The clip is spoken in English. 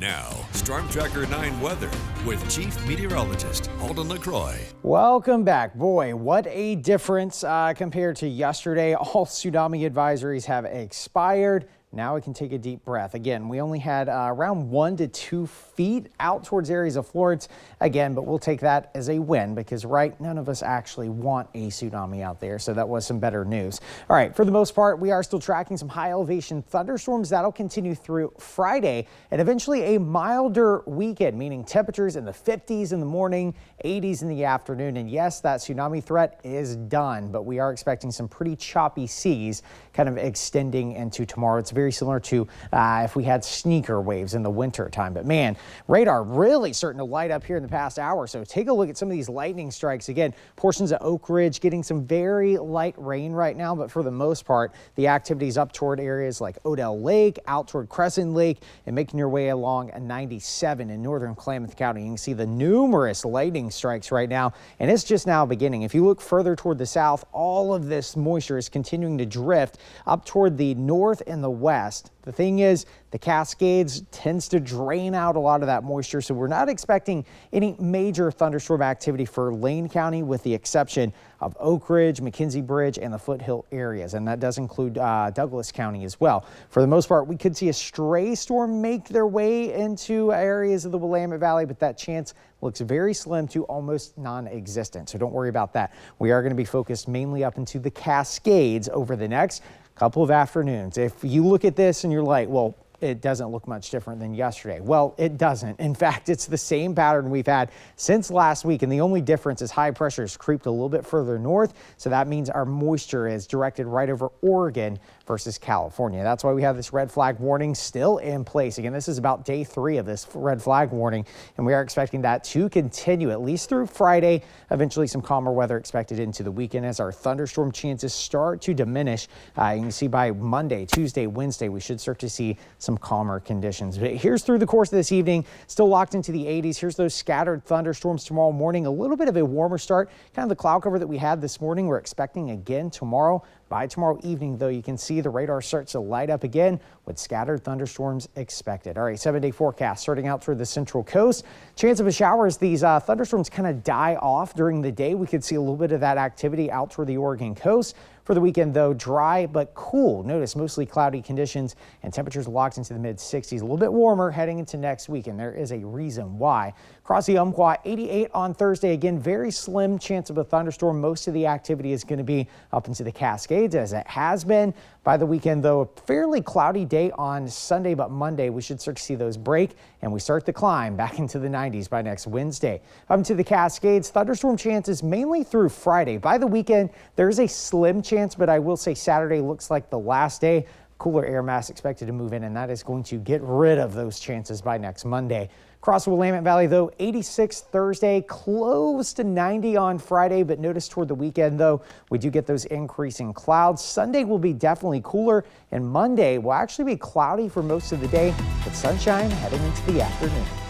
Now, Storm Tracker 9 weather with Chief Meteorologist Alden LaCroix. Welcome back. Boy, what a difference compared to yesterday. All tsunami advisories have expired. Now we can take a deep breath. Again, we only had around 1 to 2 feet out towards areas of Florence again, but we'll take that as a win because none of us actually want a tsunami out there. So that was some better news. All right, for the most part, we are still tracking some high elevation thunderstorms that'll continue through Friday and eventually a milder weekend, meaning temperatures in the 50s in the morning, 80s in the afternoon. And yes, that tsunami threat is done, but we are expecting some pretty choppy seas kind of extending into tomorrow. It's very similar to if we had sneaker waves in the winter time. But man, radar really starting to light up here in the past hour. So take a look at some of these lightning strikes. Again, portions of Oak Ridge getting some very light rain right now. But for the most part, the activity is up toward areas like Odell Lake, out toward Crescent Lake, and making your way along 97 in northern Klamath County. You can see the numerous lightning strikes right now, and it's just now beginning. If you look further toward the south, all of this moisture is continuing to drift up toward the north and the west. The thing is, the Cascades tends to drain out a lot of that moisture, so we're not expecting any major thunderstorm activity for Lane County with the exception of Oak Ridge, McKenzie Bridge, and the foothill areas, and that does include Douglas County as well. For the most part, we could see a stray storm make their way into areas of the Willamette Valley, but that chance looks very slim to almost non-existent, so don't worry about that. We are going to be focused mainly up into the Cascades over the next couple of afternoons. If you look at this and you're like, well, it doesn't look much different than yesterday. Well, it doesn't. In fact, it's the same pattern we've had since last week. And the only difference is high pressure has creeped a little bit further north. So that means our moisture is directed right over Oregon versus California. That's why we have this red flag warning still in place. Again, this is about day 3 of this red flag warning. And we are expecting that to continue at least through Friday. Eventually some calmer weather expected into the weekend as our thunderstorm chances start to diminish. You can see by Monday, Tuesday, Wednesday, we should start to see some calmer conditions. But here's through the course of this evening, still locked into the 80s. Here's those scattered thunderstorms tomorrow morning. A little bit of a warmer start, kind of the cloud cover that we had this morning. We're expecting again tomorrow. By tomorrow evening, though, you can see the radar starts to light up again with scattered thunderstorms expected. All right, 7-day forecast starting out toward the central coast. Chance of a shower as these thunderstorms kind of die off during the day. We could see a little bit of that activity out toward the Oregon coast. For the weekend, though, dry but cool. Notice mostly cloudy conditions and temperatures locked into the mid-60s. A little bit warmer heading into next week, and there is a reason why. Across the Umpqua, 88 on Thursday. Again, very slim chance of a thunderstorm. Most of the activity is going to be up into the Cascades, as it has been. By the weekend, though, a fairly cloudy day on Sunday, but Monday we should start to see those break, and we start to climb back into the 90s by next Wednesday. Up into the Cascades, thunderstorm chances mainly through Friday. By the weekend, there's a slim chance, but I will say Saturday looks like the last day. Cooler air mass expected to move in, and that is going to get rid of those chances by next Monday. Across the Willamette Valley, though, 86 Thursday, close to 90 on Friday, but notice toward the weekend, though, we do get those increasing clouds. Sunday will be definitely cooler, and Monday will actually be cloudy for most of the day, with sunshine heading into the afternoon.